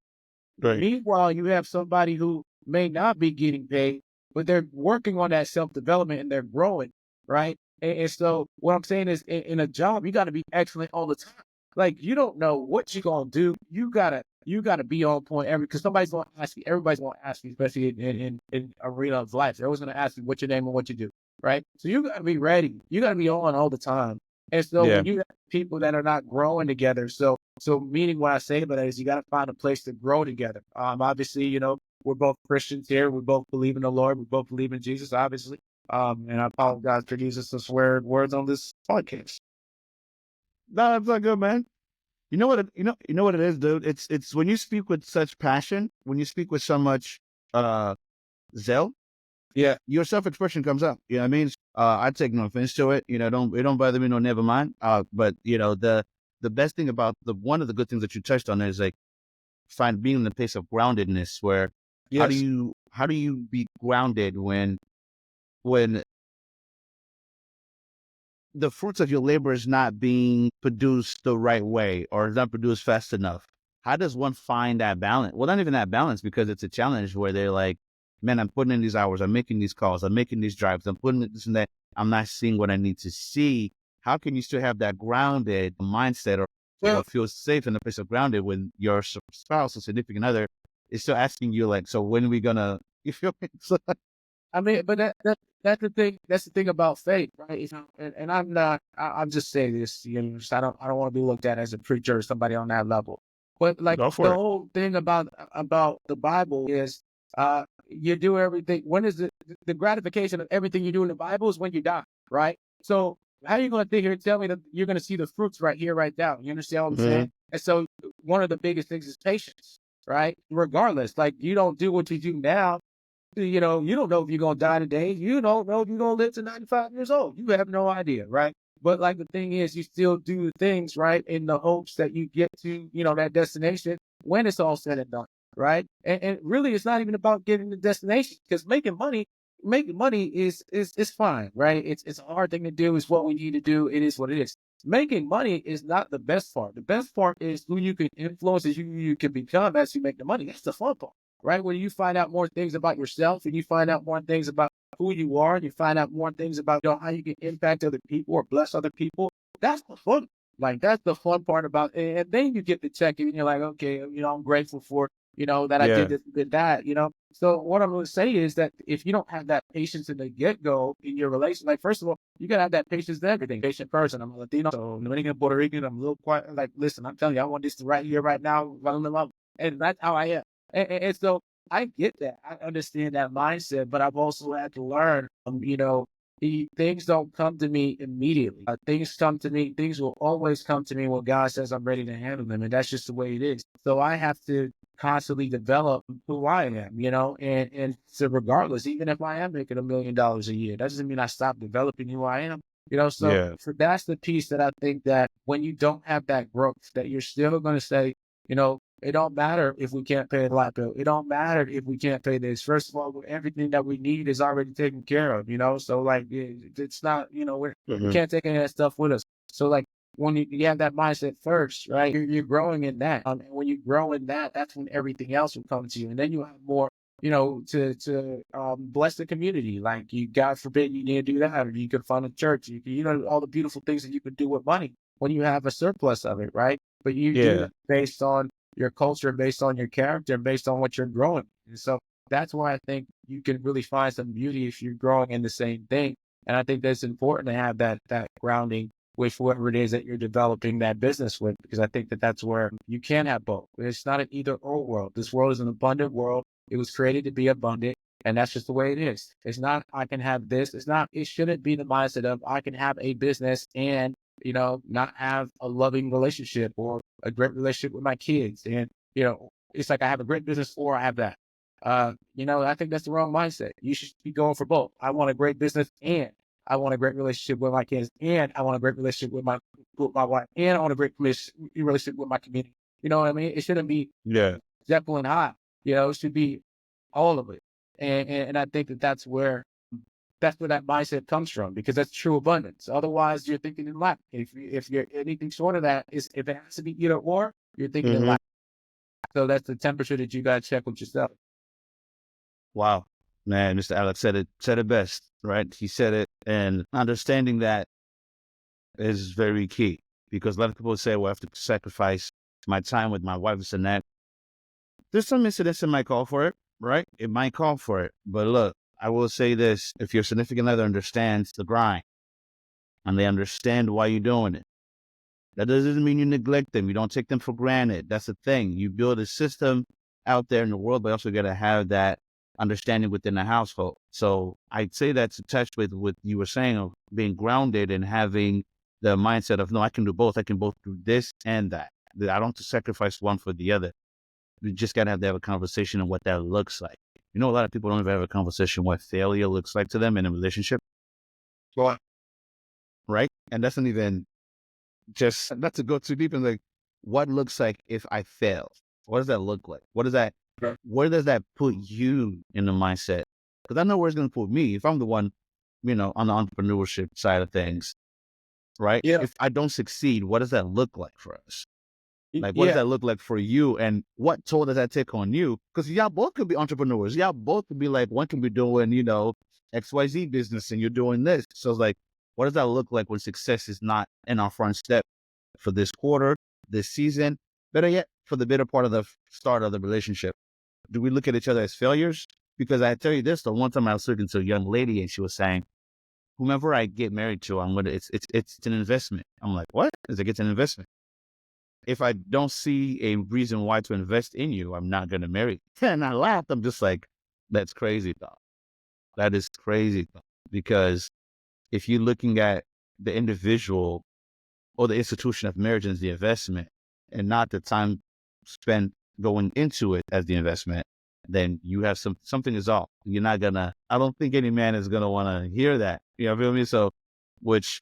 A: Right.
B: Meanwhile, you have somebody who may not be getting paid, but they're working on that self-development and they're growing, right? And so what I'm saying is in a job, you got to be excellent all the time. Like you don't know what you're gonna do. You gotta be on point because somebody's gonna ask you, everybody's gonna ask you, especially in arena of life. They're always gonna ask you what's your name and what you do, right? So you gotta be ready. You gotta be on all the time. And so
A: Yeah.
B: when you have people that are not growing together, so meaning what I say about that is you got to find a place to grow together. Obviously, we're both Christians here. We both believe in the Lord. We both believe in Jesus, obviously. And I apologize for using some swear words on this podcast.
A: No, that's not good, man. You know what? You know what it is, dude. It's when you speak with such passion, when you speak with so much uh zeal,
B: Yeah.
A: your self-expression comes up. You know what I mean? I take no offense to it. It don't bother me. No, never mind. But the best thing about one of the good things that you touched on is like being in the place of groundedness. Where
B: Yes.
A: how do you be grounded when the fruits of your labor is not being produced the right way or is not produced fast enough? How does one find that balance? Well, not even that balance, because it's a challenge where they're like, man, I'm putting in these hours, I'm making these calls, I'm making these drives, I'm putting this and that. I'm not seeing what I need to see. How can you still have that grounded mindset or
B: Well,
A: feel safe in the place of grounded when your spouse or significant other is still asking you like, so when are we gonna, you feel me? So,
B: I mean, but that's the thing. That's the thing about faith, right? And I'm not. I'm just saying this. So I don't want to be looked at as a preacher or somebody on that level. But like
A: go
B: the
A: for it.
B: whole thing about the Bible is, you do everything. When is the gratification of everything you do in the Bible is when you die, right? So how are you going to sit here and tell me that you're going to see the fruits right here, right now? You understand what I'm saying?
A: Mhm.
B: And so one of the biggest things is patience, right? Regardless, like you don't do what you do now, you don't know if you're going to die today. You don't know if you're going to live to 95 years old. You have no idea, right? But like the thing is, you still do the things, right, in the hopes that you get to, that destination when it's all said and done, right? And really, it's not even about getting the destination because making money is fine, right? It's a hard thing to do. It's what we need to do. It is what it is. Making money is not the best part. The best part is who you can influence, is who you can become as you make the money. That's the fun part, right? When you find out more things about yourself and you find out more things about who you are, and you find out more things about how you can impact other people or bless other people. That's the fun. Like that's the fun part about it. And then you get the check and you're like, okay, I'm grateful for, that I did
A: Yeah.
B: this, did that. So what I'm going to say is that if you don't have that patience in the get-go in your relation, like first of all, you gotta have that patience in everything. Patient person. I'm a Latino, so Dominican, Puerto Rican. I'm a little quiet. Like, listen, I'm telling you, I want this right here, right now, and that's how I am. And so I get that. I understand that mindset, but I've also had to learn, things don't come to me immediately. Things come to me, things will always come to me when God says I'm ready to handle them. And that's just the way it is. So I have to constantly develop who I am, and so regardless, even if I am making $1 million a year, that doesn't mean I stop developing who I am. So
A: Yeah.
B: that's the piece that I think that when you don't have that growth, that you're still going to say, it don't matter if we can't pay the light bill. It don't matter if we can't pay this. First of all, everything that we need is already taken care of, So like, it's not, we
A: Mhm.
B: can't take any of that stuff with us. So like when you have that mindset first, right, you're growing in that. And when you grow in that, that's when everything else will come to you. And then you have more, to bless the community. Like you, God forbid, you need to do that, or you could fund a church. All the beautiful things that you could do with money when you have a surplus of it, right? But you do
A: Yeah.
B: it based on your culture, based on your character, based on what you're growing. And so that's why I think you can really find some beauty if you're growing in the same thing. And I think that's important to have that grounding with whoever it is that you're developing that business with, because I think that that's where you can have both. It's not an either or world. This world is an abundant world. It was created to be abundant. And that's just the way it is. It's not, I can have this. It shouldn't be the mindset of I can have a business and, not have a loving relationship or a great relationship with my kids. And, it's like I have a great business or I have that. I think that's the wrong mindset. You should be going for both. I want a great business and I want a great relationship with my kids and I want a great relationship with my wife and I want a great relationship with my community. You know what I mean? It shouldn't be
A: Yeah.
B: Jekyll and Hyde. It should be all of it. And I think that's where that mindset comes from because that's true abundance. Otherwise, you're thinking in lack. If you're anything short of that, if it has to be either or, you're thinking in
A: Hmm.
B: lack. So that's the temperature that you got to check with yourself.
A: Wow. Man, Mr. Alex said it best, right? He said it, and understanding that is very key because a lot of people say, well, I have to sacrifice my time with my wife, this and that. There's some incidents that might call for it, right? It might call for it. But look, I will say this, if your significant other understands the grind and they understand why you're doing it, that doesn't mean you neglect them. You don't take them for granted. That's the thing. You build a system out there in the world, but also got to have that understanding within the household. So I'd say that's attached with what you were saying of being grounded and having the mindset of, no, I can do both. I can both do this and that. I don't have to sacrifice one for the other. We just got to have a conversation on what that looks like. A lot of people don't even have a conversation what failure looks like to them in a relationship,
B: Well,
A: right? And that's not even just, not to go too deep in like, what looks like if I fail? What does that look like? Where does that put you in the mindset? Because I know where it's going to put me if I'm the one, on the entrepreneurship side of things, right?
B: yeah,
A: If I don't succeed, what does that look like for us? Like, what does
B: yeah,
A: that look like for you? And what toll does that take on you? Because y'all both could be entrepreneurs. Y'all both could be like, one can be doing, XYZ business and you're doing this. So it's like, what does that look like when success is not in our front step for this quarter, this season? Better yet, for the better part of the start of the relationship. Do we look at each other as failures? Because I tell you this, the one time I was talking to a young lady and she was saying, whomever I get married to, it's an investment. I'm like, what? It's like, it's an investment. If I don't see a reason why to invest in you, I'm not going to marry you. And I laughed. I'm just like, that's crazy thought. That is crazy thought. Because if you're looking at the individual or the institution of marriage as the investment and not the time spent going into it as the investment, then you have something is off. You're not gonna, I don't think any man is gonna want to hear that. You know what I mean? So, which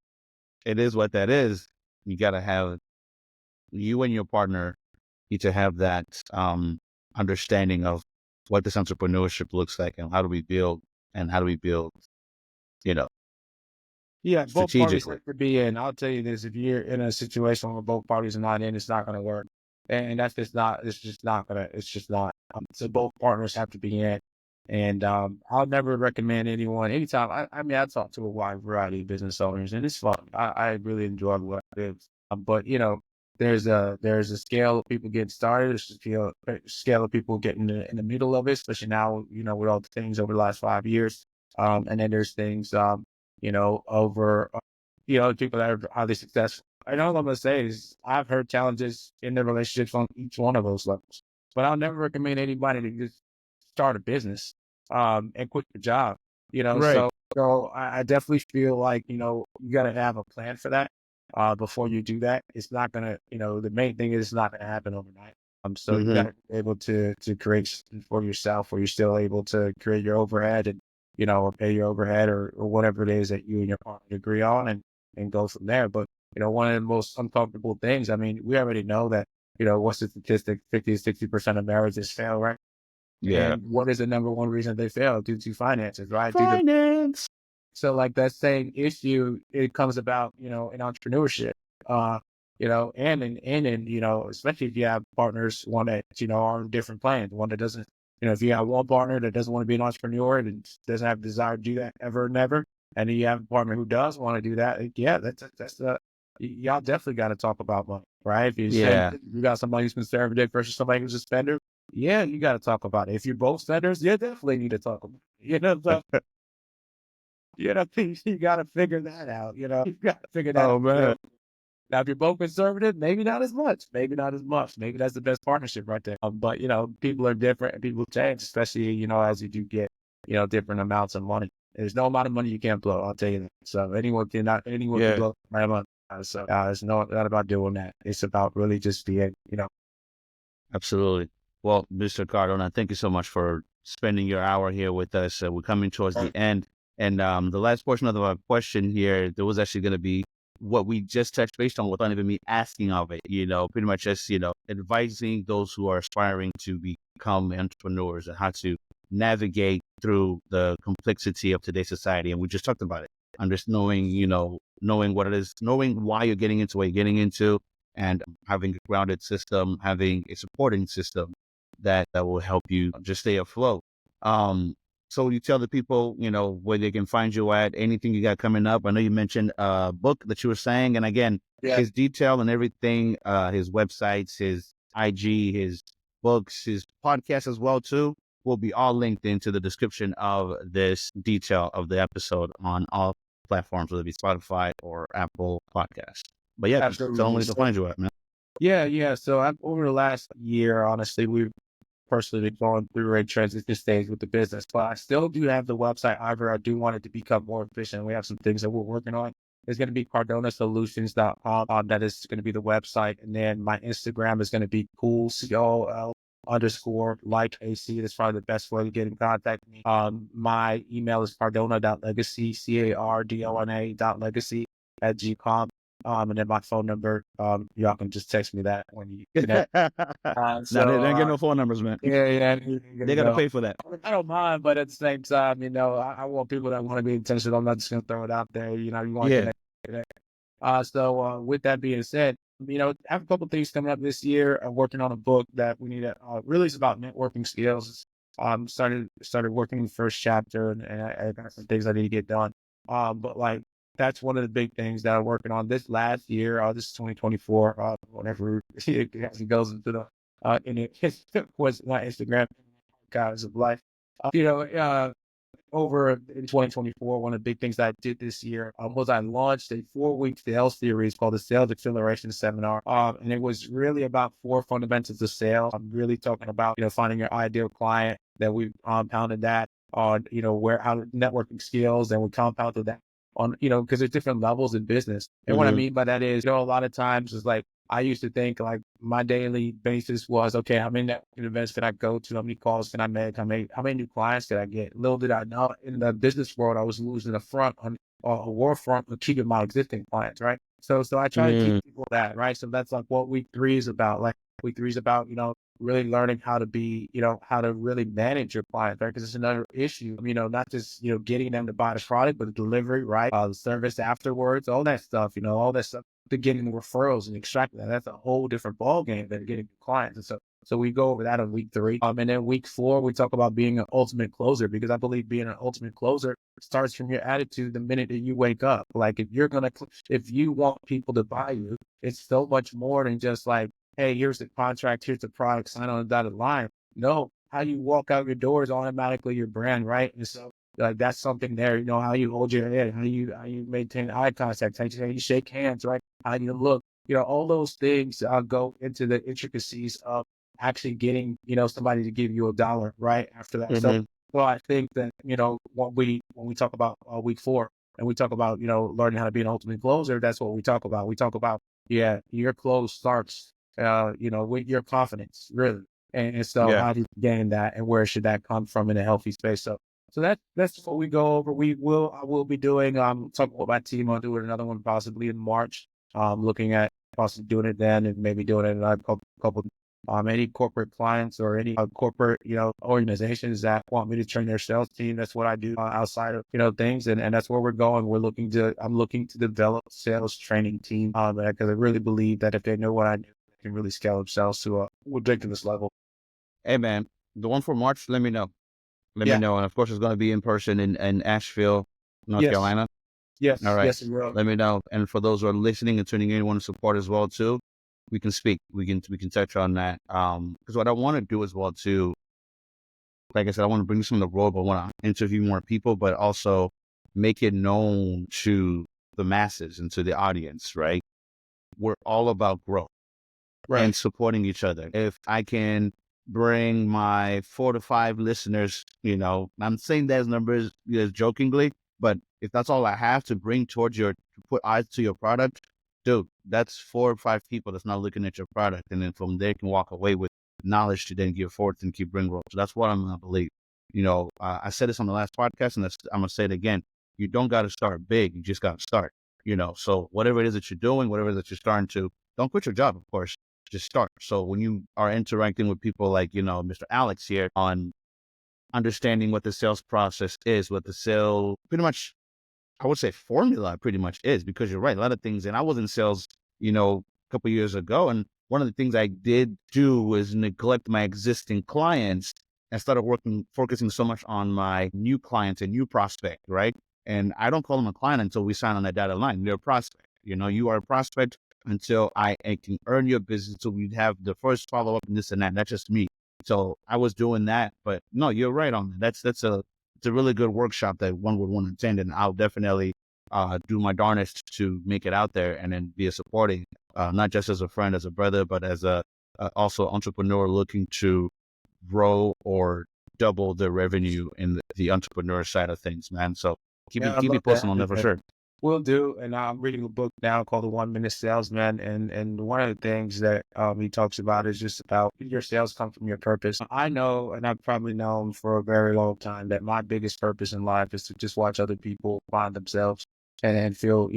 A: it is what that is. You got to have, you and your partner need to have that understanding of what this entrepreneurship looks like and how do we build, you know,
B: yeah. Both parties
A: strategically.
B: have to be in. I'll tell you this: if you're in a situation where both parties are not in, it's not going to work, and that's just not. It's just not gonna. It's just not. So both partners have to be in. And I'll never recommend anyone anytime. I mean, I talk to a wide variety of business owners, and it's fun. I really enjoy what I do. But there's a scale of people getting started. There's a scale of people getting in the middle of it, especially now. With all the things over the last 5 years. And then there's things over people that are highly successful. And all I'm gonna say is I've heard challenges in their relationships on each one of those levels. But I'll never recommend anybody to just start a business and quit your job.
A: Right.
B: So I definitely feel like, you gotta have a plan for that before you do that. It's not gonna, the main thing is it's not gonna happen overnight. So you
A: Hmm.
B: gotta be able to create something for yourself where you're still able to create your overhead and, or pay your overhead or whatever it is that you and your partner agree on and go from there. But, one of the most uncomfortable things, I mean, we already know that, what's the statistic? 50 to 60% of marriages fail, right?
A: Yeah.
B: And what is the number one reason they fail? Due to finances, right?
A: Finance.
B: So like that same issue, it comes about, in entrepreneurship, and in, especially if you have partners, one that, are on different plans, one that doesn't, if you have one partner that doesn't want to be an entrepreneur and doesn't have a desire to do that ever, never, and then you have a partner who does want to do that. Yeah, y'all definitely got to talk about money, right? If you say
A: Yeah.
B: you got somebody who's conservative versus somebody who's a spender, yeah, you got to talk about it. If you're both spenders, you definitely need to talk about it. So you got to figure that out. You got to figure that out.
A: Oh man.
B: Now, if you're both conservative, maybe not as much. Maybe not as much. Maybe that's the best partnership right there. But people are different and people change, especially as you do get different amounts of money. There's no amount of money you can't blow. I'll tell you that. So anyone can
A: Yeah.
B: blow my money. So it's not about doing that. It's about really just being.
A: Absolutely. Well, Mr. Cardona, thank you so much for spending your hour here with us. We're coming towards the end. And the last portion of the question here, there was actually going to be what we just touched based on without even me asking of it, pretty much just, advising those who are aspiring to become entrepreneurs and how to navigate through the complexity of today's society. And we just talked about it. I'm just knowing, knowing what it is, knowing why you're getting into what you're getting into, and having a grounded system, having a supporting system that will help you just stay afloat. So you tell the people, where they can find you at, anything you got coming up. I know you mentioned a book that you were saying, and again, his detail and everything, his websites, his IG, his books, his podcast as well too, will be all linked into the description of this detail of the episode on all platforms, whether it be Spotify or Apple Podcasts. But yeah, just tell them where they can find you at, man.
B: Yeah. So over the last year, honestly, we've personally been going through a transition stage with the business, but I still do have the website. However, I do want it to become more efficient. We have some things that we're working on. It's going to be cardonasolutions.com. That is going to be the website. And then my Instagram is going to be cool, COL_like-AC. That's probably the best way to get in contact with me. My email is cardona.legacy, cardona.legacy@gcom. And then my phone number, y'all can just text me that when you connect.
A: They don't get no phone numbers, man.
B: Yeah.
A: They got to pay for that.
B: I don't mind, but at the same time, I want people that want to be intentional. I'm not just going to throw it out there. You want to connect. So with that being said, I have a couple things coming up this year. I'm working on a book that we need to really is about networking skills. Started working the first chapter, and I got some things I need to get done. But like that's one of the big things that I'm working on this last year. This is 2024. Whenever it actually goes into the and it was my Instagram guys of life. Over in 2024, one of the big things that I did this year was I launched a 4-week sales series called the Sales Acceleration Seminar. And it was really about 4 fundamentals of sales. I'm really talking about, finding your ideal client. That we compounded that on, how networking skills, and we compounded that on, because there's different levels in business. And what I mean by that is, a lot of times it's like, I used to think like my daily basis was, okay, how many networking events can I go to? How many calls can I make? How many new clients can I get? Little did I know, in the business world, I was losing a war front of keeping my existing clients, right? So I try to teach people that, right? So that's like what week 3 is about. Like week 3 is about, really learning how to be, how to really manage your clients, right? Because it's another issue, not just, getting them to buy the product, but the delivery, right? The service afterwards, all that stuff, all that stuff, to getting referrals and extracting that. That's a whole different ballgame than getting clients. And so we go over that on week 3. And then week 4, we talk about being an ultimate closer, because I believe being an ultimate closer starts from your attitude the minute that you wake up. Like if you want people to buy you, it's so much more than just like, hey, here's the contract, here's the product, sign on the dotted line. No, how you walk out your door is automatically your brand, right? And so like that's something there, how you hold your head, how you maintain eye contact, how you shake hands, right? How you look, all those things go into the intricacies of actually getting, somebody to give you $1, right? After that. So I think that, when we talk about week 4 and we talk about, learning how to be an ultimate closer, that's what we talk about. We talk about, your close starts, with your confidence, really. And so how do you gain that, and where should that come from in a healthy space? So that's what we go over. I will be doing, talking with my team. I'll do another one possibly in March. Looking at possibly doing it then, and maybe doing it in a couple any corporate clients or any corporate, organizations that want me to train their sales team. That's what I do outside of, things. And that's where we're going. I'm looking to develop a sales training team, because I really believe that if they know what I do, they can really scale themselves to a ridiculous level.
A: Hey, man, the one for March, let me know. Let me know. And of course, it's going to be in person in Asheville, North Carolina.
B: Yes.
A: All right.
B: Yes, it will.
A: Let me know. And for those who are listening and tuning in, want to support as well too, we can speak. We can touch on that. Because what I want to do as well too, like I said, I want to bring this on the road, but I want to interview more people, but also make it known to the masses and to the audience, right? We're all about growth and supporting each other. If I can bring my 4 to 5 listeners, I'm saying those numbers jokingly, but if that's all I have to bring towards to put eyes to your product, dude, that's 4 or 5 people that's not looking at your product. And then from there can walk away with knowledge to then give forth and keep bringing growth. So that's what I'm going to believe. I said this on the last podcast, and I'm going to say it again. You don't got to start big. You just got to start, so whatever it is that you're doing, whatever it is that you're starting to, don't quit your job, of course, just start. So when you are interacting with people like, Mr. Alex here on understanding what the sales process is, what the sale pretty much, I would say formula pretty much is, because you're right. A lot of things, and I was in sales, a couple years ago. And one of the things I did do was neglect my existing clients and started focusing so much on my new clients and new prospect, right? And I don't call them a client until we sign on that dotted line. They're a prospect. You are a prospect until I can earn your business. So we'd have the first follow up and this and that. That's just me. So I was doing that, but no, you're right on that. It's a really good workshop that one would want to attend, and I'll definitely do my darnest to make it out there and then be a supporting, not just as a friend, as a brother, but as a also entrepreneur looking to grow or double their revenue in the entrepreneur side of things, man. So
B: Yeah, I
A: keep me
B: love
A: posted on
B: that.
A: that for sure.
B: Will do. And I'm reading a book now called The 1 Minute Salesman. And one of the things that he talks about is just about your sales come from your purpose. I know, and I've probably known for a very long time, that my biggest purpose in life is to just watch other people find themselves and feel,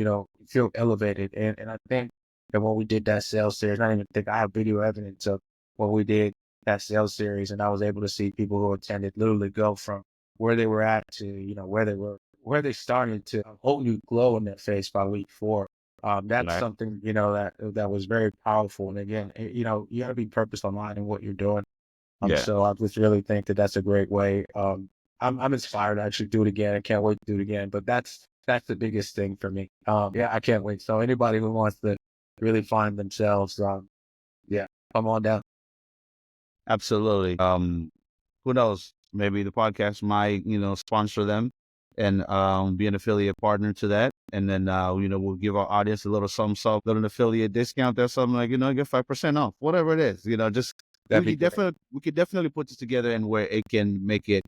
B: feel elevated. And I think that when we did that sales series, I don't even think I have video evidence of when we did that sales series, and I was able to see people who attended literally go from where they were at to, where they started to a whole new glow in their face by week 4. That's
A: Right.
B: something, that was very powerful. And again, you got to be purpose aligned in what you're doing.
A: Yeah,
B: So I just really think that that's a great way. I'm inspired to actually do it again. I can't wait to do it again. But that's the biggest thing for me. Yeah, I can't wait. So anybody who wants to really find themselves, yeah, come on down.
A: absolutely. Who knows? Maybe the podcast might, sponsor them and be an affiliate partner to that. And then, we'll give our audience a little something, little affiliate discount or something like, get 5% off, whatever it is, just
B: That'd be great.
A: we could definitely put this together and where it can make it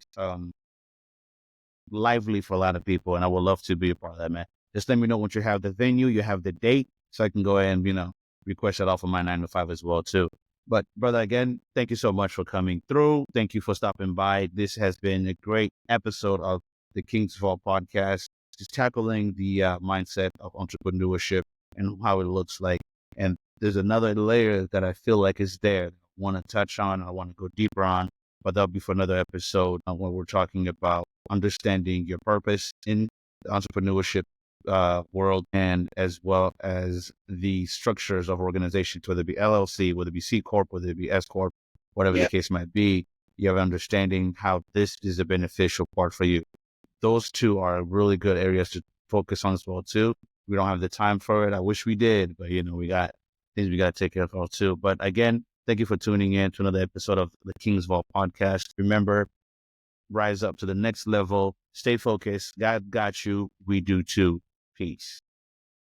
A: lively for a lot of people. And I would love to be a part of that, man. Just let me know once you have the venue, you have the date, so I can go ahead and, request that off of my 9 to 5 as well, too. But brother, again, thank you so much for coming through. Thank you for stopping by. This has been a great episode of the King's Vault podcast, just tackling the mindset of entrepreneurship and how it looks like. And there's another layer that I feel like is there. I want to touch on. I want to go deeper on, but that'll be for another episode when we're talking about understanding your purpose in the entrepreneurship world, and as well as the structures of organizations, whether it be LLC, whether it be C Corp, whether it be S Corp, whatever the
B: Yeah.
A: case might be. You have understanding how this is a beneficial part for you. Those two are really good areas to focus on as well too. We don't have the time for it. I wish we did, but we got things we got to take care of all too. But again, thank you for tuning in to another episode of the King's Vault podcast. Remember, rise up to the next level. Stay focused. God got you. We do too. Peace.